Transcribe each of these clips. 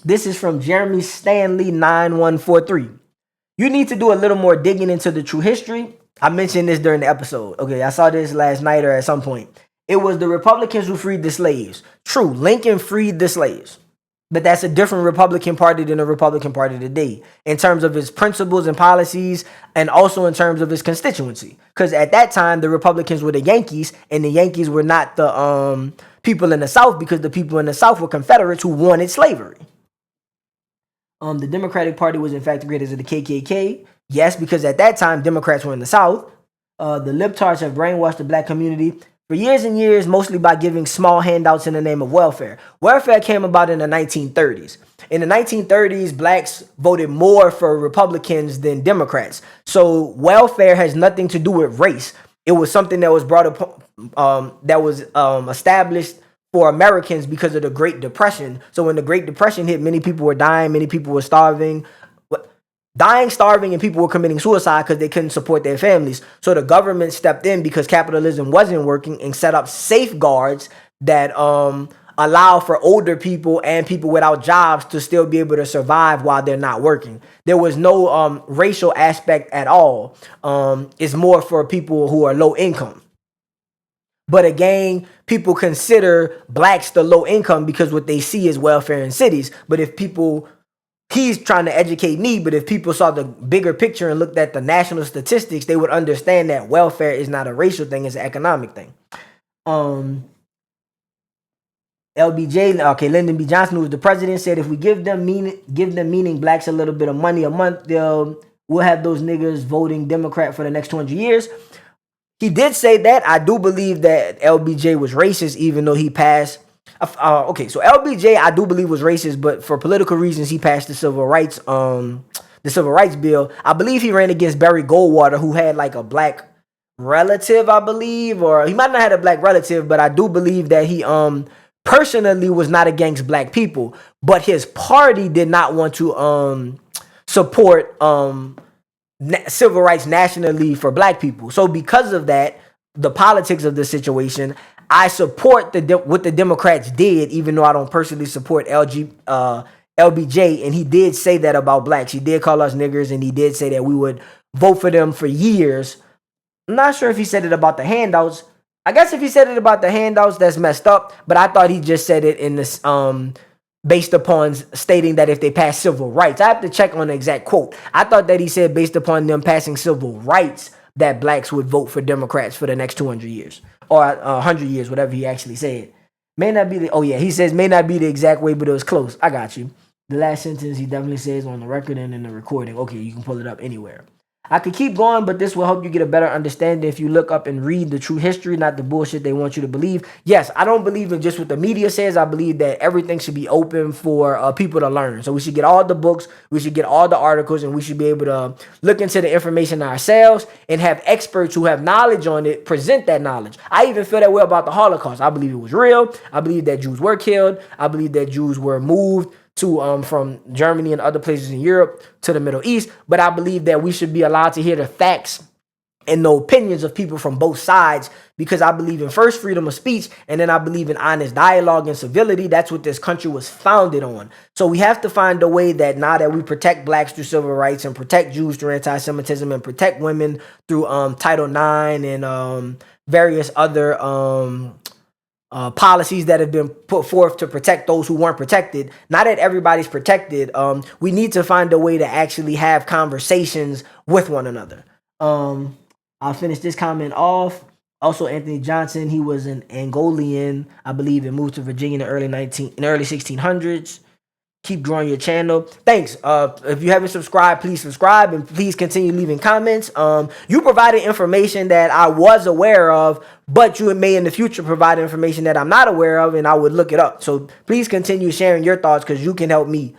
This is from Jeremy Stanley 9143. You need to do a little more digging into the true history. I mentioned this during the episode. Okay, I saw this last night or at some point. It was the Republicans who freed the slaves. True, Lincoln freed the slaves. But that's a different Republican Party than the Republican Party today in terms of its principles and policies, and also in terms of its constituency. Because at that time, the Republicans were the Yankees, and the Yankees were not the people in the South, because the people in the South were Confederates who wanted slavery. The Democratic Party was in fact the greatest of the KKK. Yes, because at that time, Democrats were in the South. The libtards have brainwashed the black community for years and years, mostly by giving small handouts in the name of welfare. Welfare came about in the 1930s. In the 1930s, blacks voted more for Republicans than Democrats. So welfare has nothing to do with race. It was something that was brought up, established for Americans because of the Great Depression. So when the Great Depression hit, many people were dying, many people were starving. Starving, and people were committing suicide because they couldn't support their families. So the government stepped in because capitalism wasn't working and set up safeguards that allow for older people and people without jobs to still be able to survive while they're not working. There was no racial aspect at all. It's more for people who are low income. But again, people consider blacks the low income because what they see is welfare in cities. But if people... He's trying to educate me, but if people saw the bigger picture and looked at the national statistics, they would understand that welfare is not a racial thing, it's an economic thing. LBJ, okay, Lyndon B. Johnson, who was the president, said if we give them meaning blacks a little bit of money a month, we'll have those niggas voting Democrat for the next 200 years. He did say that. I do believe that LBJ was racist, even though he passed... okay, so LBJ, I do believe was racist, but for political reasons, he passed the civil rights bill. I believe he ran against Barry Goldwater, who had like a black relative, I believe, or he might not have a black relative, but I do believe that he personally was not against black people, but his party did not want to support civil rights nationally for black people. So because of that, the politics of the situation, I support what the Democrats did, even though I don't personally support LBJ. And he did say that about blacks. He did call us niggers, and he did say that we would vote for them for years. I'm not sure if he said it about the handouts. I guess if he said it about the handouts, that's messed up. But I thought he just said it in this based upon stating that if they pass civil rights. I have to check on the exact quote. I thought that he said based upon them passing civil rights that blacks would vote for Democrats for the next 200 years. Or 100 years, whatever he actually said. May not be he says may not be the exact way, but it was close. I got you. The last sentence he definitely says on the record and in the recording. Okay, you can pull it up anywhere. I could keep going, but this will help you get a better understanding if you look up and read the true history, not the bullshit they want you to believe. Yes, I don't believe in just what the media says. I believe that everything should be open for people to learn. So we should get all the books, we should get all the articles, and we should be able to look into the information ourselves and have experts who have knowledge on it present that knowledge. I even feel that way about the Holocaust. I believe it was real. I believe that Jews were killed. I believe that Jews were moved to from Germany and other places in Europe to the Middle East. But I believe that we should be allowed to hear the facts and the opinions of people from both sides, because I believe in first freedom of speech, and then I believe in honest dialogue and civility. That's what this country was founded on. So we have to find a way that now that we protect blacks through civil rights and protect Jews through anti-Semitism and protect women through Title IX and various other policies that have been put forth to protect those who weren't protected. Now that everybody's protected, we need to find a way to actually have conversations with one another. I'll finish this comment off. Also, Anthony Johnson, he was an Angolian, I believe, and moved to Virginia in the early 1600s. Keep growing your channel. Thanks. If you haven't subscribed, please subscribe, and please continue leaving comments. You provided information that I was aware of, but you may in the future provide information that I'm not aware of, and I would look it up. So please continue sharing your thoughts, because you can help me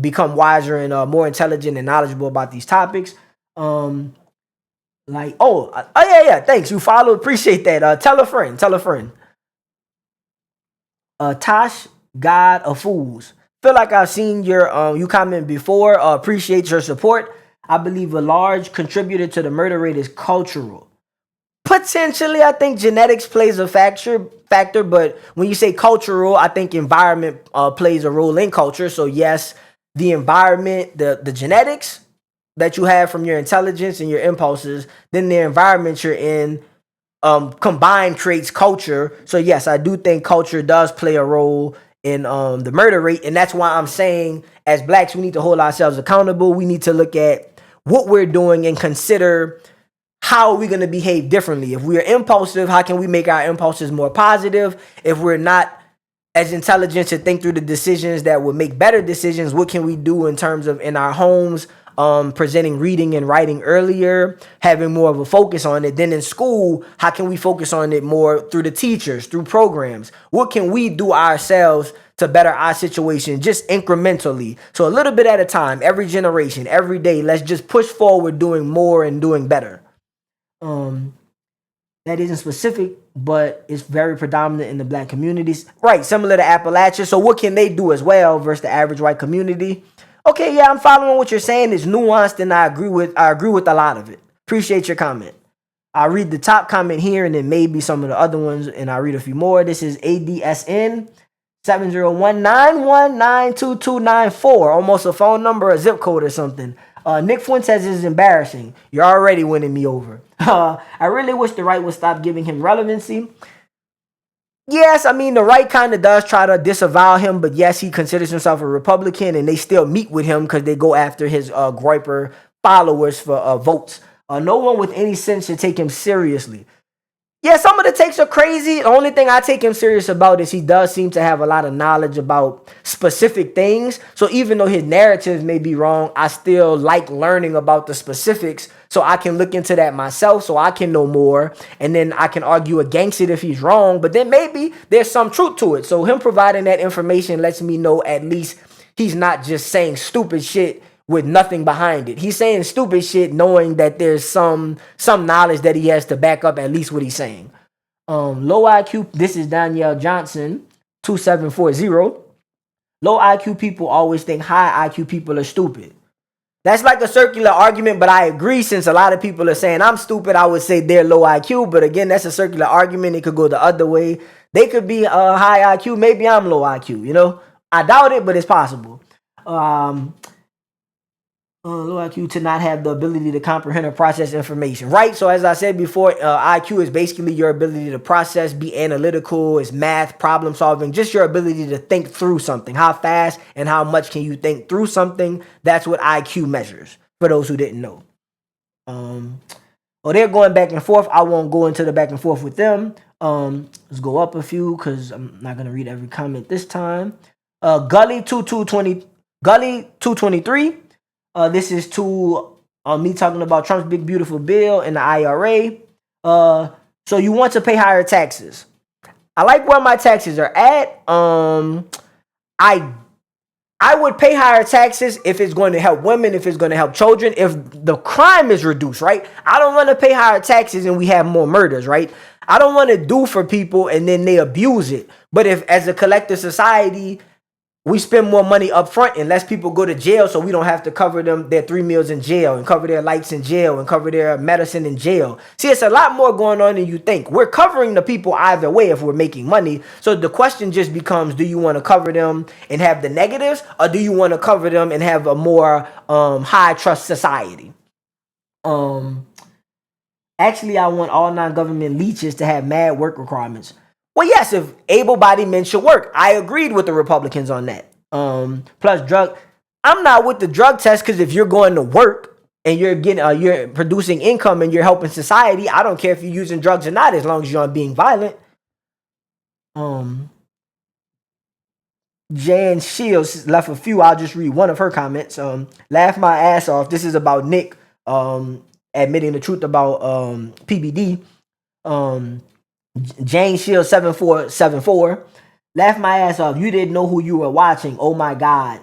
become wiser and more intelligent and knowledgeable about these topics. Yeah, thanks. You followed. Appreciate that. Tell a friend. Tosh, God of Fools. Feel like I've seen your you comment before. Appreciate your support. I believe a large contributor to the murder rate is cultural. Potentially, I think genetics plays a factor, but when you say cultural, I think environment plays a role in culture. So yes, the environment, the genetics that you have from your intelligence and your impulses, then the environment you're in, combined creates culture. So yes, I do think culture does play a role in the murder rate, and that's why I'm saying as blacks we need to hold ourselves accountable. We need to look at what we're doing and consider how are we going to behave differently. If we're impulsive, how can we make our impulses more positive? If we're not as intelligent to think through the decisions that would make better decisions, what can we do in terms of in our homes, presenting reading and writing earlier, having more of a focus on it? Then in school, how can we focus on it more through the teachers, through programs? What can we do ourselves to better our situation just incrementally? So a little bit at a time, every generation, every day, let's just push forward doing more and doing better. That isn't specific, but it's very predominant in the black communities. Right, similar to Appalachia. So what can they do as well versus the average white community? Okay, yeah, I'm following what you're saying. It's nuanced and I agree with a lot of it. Appreciate your comment. I'll read the top comment here and then maybe some of the other ones, and I'll read a few more. This is ADSN 701-919-2294. Almost a phone number, a zip code or something. Nick Fuentes is embarrassing. You're already winning me over. I really wish the right would stop giving him relevancy. Yes, I mean, the right kind of does try to disavow him, but yes, he considers himself a Republican, and they still meet with him because they go after his Groyper followers for votes. No one with any sense should take him seriously. Yeah, some of the takes are crazy. The only thing I take him serious about is he does seem to have a lot of knowledge about specific things. So even though his narrative may be wrong, I still like learning about the specifics so I can look into that myself so I can know more. And then I can argue against it if he's wrong. But then maybe there's some truth to it. So him providing that information lets me know at least he's not just saying stupid shit with nothing behind it. He's saying stupid shit knowing that there's some knowledge that he has to back up at least what he's saying. Low IQ, this is Danielle Johnson, 2740. Low IQ people always think high IQ people are stupid. That's like a circular argument, but I agree since a lot of people are saying I'm stupid, I would say they're low IQ. But again, that's a circular argument. It could go the other way. They could be high IQ. Maybe I'm low IQ, you know? I doubt it, but it's possible. Low IQ to not have the ability to comprehend or process information, right? So as I said before, IQ is basically your ability to process, be analytical, it's math, problem solving, just your ability to think through something. How fast and how much can you think through something? That's what IQ measures, for those who didn't know. They're going back and forth. I won't go into the back and forth with them. Let's go up a few because I'm not going to read every comment this time. Gully 223. This is to me talking about Trump's big beautiful bill and the IRA. So you want to pay higher taxes. I like where my taxes are at. I would pay higher taxes if it's going to help women, if it's going to help children, if the crime is reduced, right? I don't want to pay higher taxes and we have more murders, right? I don't want to do for people and then they abuse it. But if as a collective society, we spend more money up front and less people go to jail so we don't have to cover them their 3 meals in jail and cover their lights in jail and cover their medicine in jail. See, it's a lot more going on than you think. We're covering the people either way if we're making money. So the question just becomes, do you want to cover them and have the negatives, or do you want to cover them and have a more high trust society? Actually, I want all non-government leeches to have mad work requirements. Well, yes, if able-bodied men should work. I agreed with the Republicans on that. Plus drug. I'm not with the drug test because if you're going to work and you're getting, you're producing income and you're helping society, I don't care if you're using drugs or not, as long as you're not being violent. Jan Shields left a few. I'll just read one of her comments. Laugh my ass off. This is about Nick admitting the truth about PBD. Jane Shield 7474. Laugh my ass off. You didn't know who you were watching. Oh my God.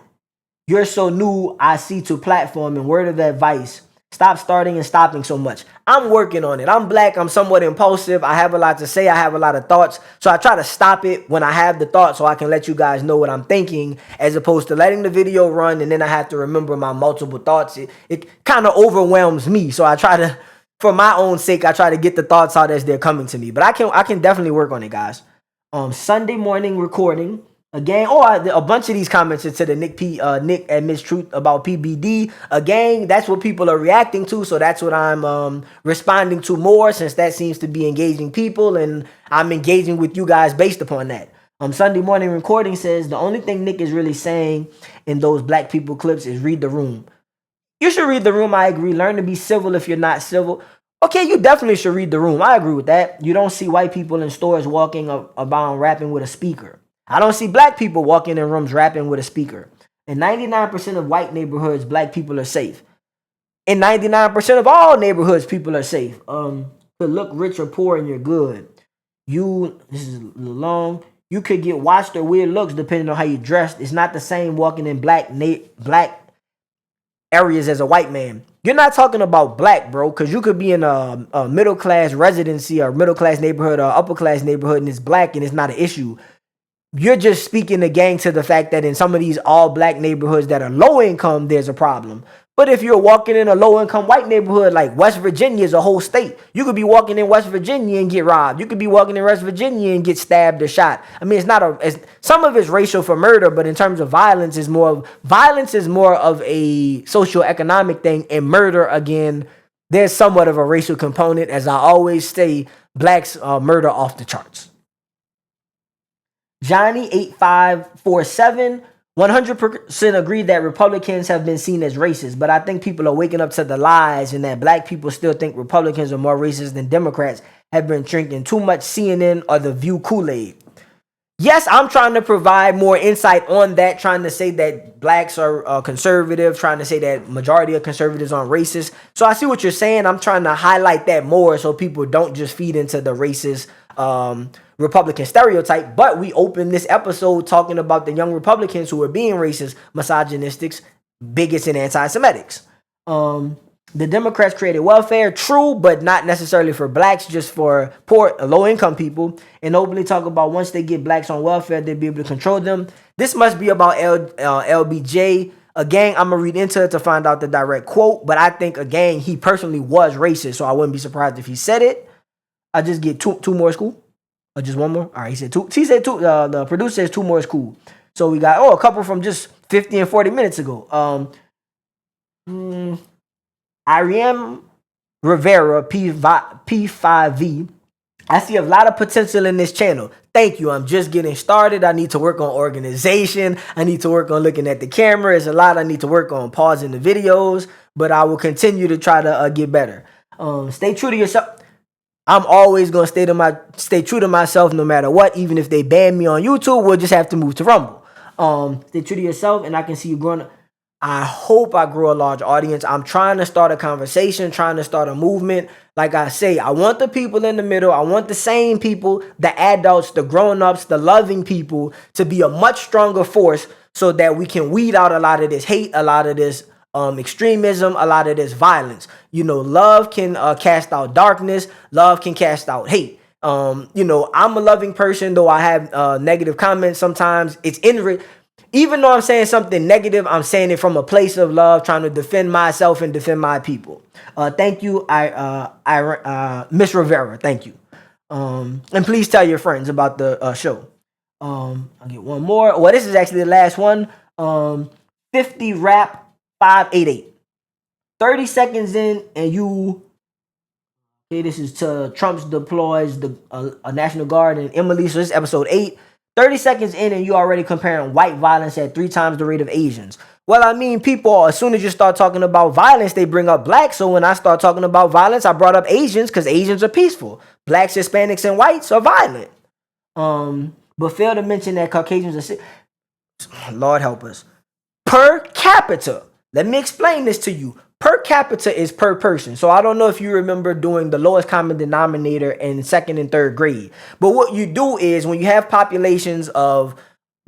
You're so new. I see to platform and word of advice. Stop starting and stopping so much. I'm working on it. I'm black. I'm somewhat impulsive. I have a lot to say. I have a lot of thoughts. So I try to stop it when I have the thought so I can let you guys know what I'm thinking, as opposed to letting the video run and then I have to remember my multiple thoughts. It kind of overwhelms me. So I try to for my own sake, I try to get the thoughts out as they're coming to me. But I can definitely work on it, guys. Sunday morning recording. Again, a bunch of these comments into the Nick admits truth about PBD. Again, that's what people are reacting to, so that's what I'm responding to more, since that seems to be engaging people, and I'm engaging with you guys based upon that. Sunday morning recording says the only thing Nick is really saying in those black people clips is read the room. You should read the room. I agree. Learn to be civil if you're not civil. Okay, you definitely should read the room. I agree with that. You don't see white people in stores walking about rapping with a speaker. I don't see black people walking in rooms rapping with a speaker. In 99% of white neighborhoods, black people are safe. In 99% of all neighborhoods, people are safe. To look rich or poor and you're good. This is long. You could get watched or weird looks depending on how you dressed. It's not the same walking in black areas as a white man. You're not talking about black, bro, because you could be in a middle class residency or middle class neighborhood or upper class neighborhood and it's black and it's not an issue. You're just speaking again to the fact that in some of these all black neighborhoods that are low income, there's a problem. But if you're walking in a low income white neighborhood like West Virginia is a whole state, you could be walking in West Virginia and get robbed. You could be walking in West Virginia and get stabbed or shot. I mean, some of it's racial for murder, but in terms of violence is more of a socioeconomic thing, and murder, again, there's somewhat of a racial component. As I always say, blacks murder off the charts. Johnny 8547, 100% agree that Republicans have been seen as racist, but I think people are waking up to the lies and that black people still think Republicans are more racist than Democrats, have been drinking too much CNN or the View Kool-Aid. Yes, I'm trying to provide more insight on that, trying to say that blacks are conservative, trying to say that majority of conservatives aren't racist. So I see what you're saying. I'm trying to highlight that more so people don't just feed into the racist Republican stereotype. But we opened this episode talking about the young Republicans who are being racist, misogynistic, bigots, and anti-Semitics. The Democrats created welfare, true, but not necessarily for blacks, just for poor, low-income people, and openly talk about once they get blacks on welfare, they'll be able to control them. This must be about LBJ. Again, I'm going to read into it to find out the direct quote, but I think, again, he personally was racist, so I wouldn't be surprised if he said it. I just get two more is cool? Or just one more? All right, he said two. He said two. The producer says two more is cool. So we got, a couple from just 50 and 40 minutes ago. Ariam Rivera, P5V. I see a lot of potential in this channel. Thank you. I'm just getting started. I need to work on organization. I need to work on looking at the camera. There's a lot I need to work on pausing the videos, but I will continue to try to get better. Stay true to yourself. I'm always going to stay true to myself no matter what. Even if they ban me on YouTube, we'll just have to move to Rumble. Stay true to yourself, and I can see you growing up. I hope I grow a large audience. I'm trying to start a conversation, trying to start a movement. Like I say, I want the people in the middle. I want the same people, the adults, the grown-ups, the loving people to be a much stronger force so that we can weed out a lot of this hate, a lot of this extremism, a lot of this violence. Love can cast out darkness. Love can cast out hate. I'm a loving person, though I have negative comments sometimes. Even though I'm saying something negative, I'm saying it from a place of love, trying to defend myself and defend my people. Thank you, Miss Rivera. Thank you. And please tell your friends about the show. I'll get one more. Well, this is actually the last one. 50 rap 588. 30 seconds in, and you. Okay, this is to Trump's deploys a National Guard and Emily. So this is episode 8. 30 seconds in and you already comparing white violence at 3 times the rate of Asians. Well, I mean, people, as soon as you start talking about violence, they bring up blacks. So when I start talking about violence, I brought up Asians because Asians are peaceful. Blacks, Hispanics, and whites are violent. But fail to mention that Caucasians are Lord help us. Per capita. Let me explain this to you. Per capita is per person. So I don't know if you remember doing the lowest common denominator in 2nd and 3rd grade. But what you do is when you have populations of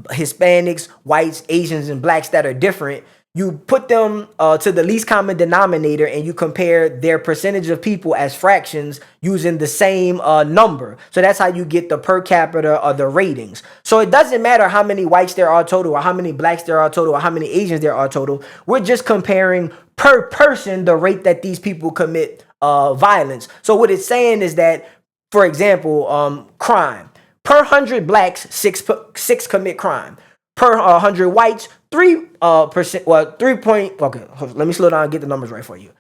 Hispanics, whites, Asians, and blacks that are different, you put them to the least common denominator and you compare their percentage of people as fractions using the same number. So that's how you get the per capita or the ratings. So it doesn't matter how many whites there are total or how many blacks there are total or how many Asians there are total. We're just comparing per person the rate that these people commit violence. So what it's saying is that, for example, crime. Per 100 blacks, six commit crime. Per 100 whites, 3%. Well, 3 point. Okay, let me slow down and get the numbers right for you.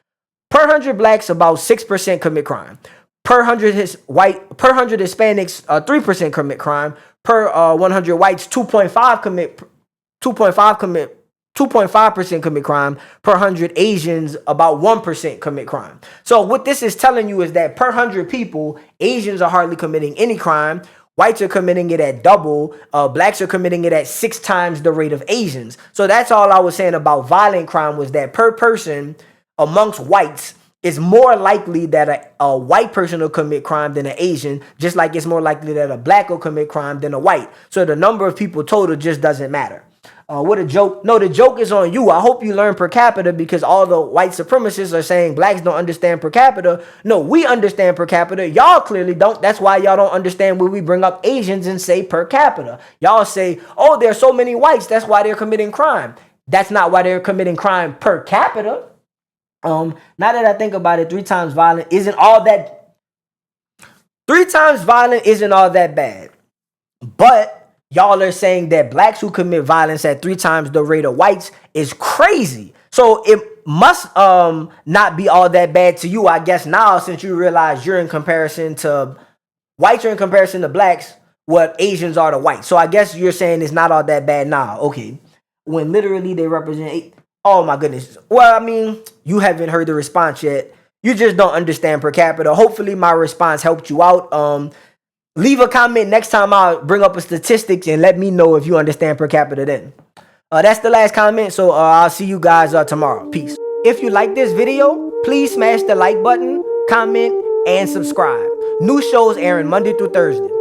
Per 100 blacks, about 6% commit crime. Per 100 Hispanics, 3% commit crime. Per 100 whites, 2.5% commit crime. Per 100 Asians, about 1% commit crime. So what this is telling you is that per 100 people, Asians are hardly committing any crime. Whites are committing it at double. Blacks are committing it at 6 times the rate of Asians. So that's all I was saying about violent crime, was that per person amongst whites, it's more likely that a white person will commit crime than an Asian, just like it's more likely that a black will commit crime than a white. So the number of people total just doesn't matter. What a joke. No, the joke is on you. I hope you learn per capita, because all the white supremacists are saying blacks don't understand per capita. No, we understand per capita. Y'all clearly don't. That's why y'all don't understand when we bring up Asians and say per capita. Y'all say, oh, there are so many whites, that's why they're committing crime. That's not why they're committing crime per capita. Now that I think about it, 3 times violent isn't all that. 3 times violent isn't all that bad. But y'all are saying that blacks who commit violence at 3 times the rate of whites is crazy. So it must not be all that bad to you, I guess, now, since you realize you're in comparison to whites, are in comparison to blacks, what Asians are to whites. So I guess you're saying it's not all that bad now. Okay. When literally they represent oh my goodness. Well, I mean, you haven't heard the response yet. You just don't understand per capita. Hopefully my response helped you out. Leave a comment next time I'll bring up a statistics and let me know if you understand per capita then. That's the last comment, so I'll see you guys tomorrow. Peace. If you like this video, please smash the like button, comment, and subscribe. New shows airing Monday through Thursday.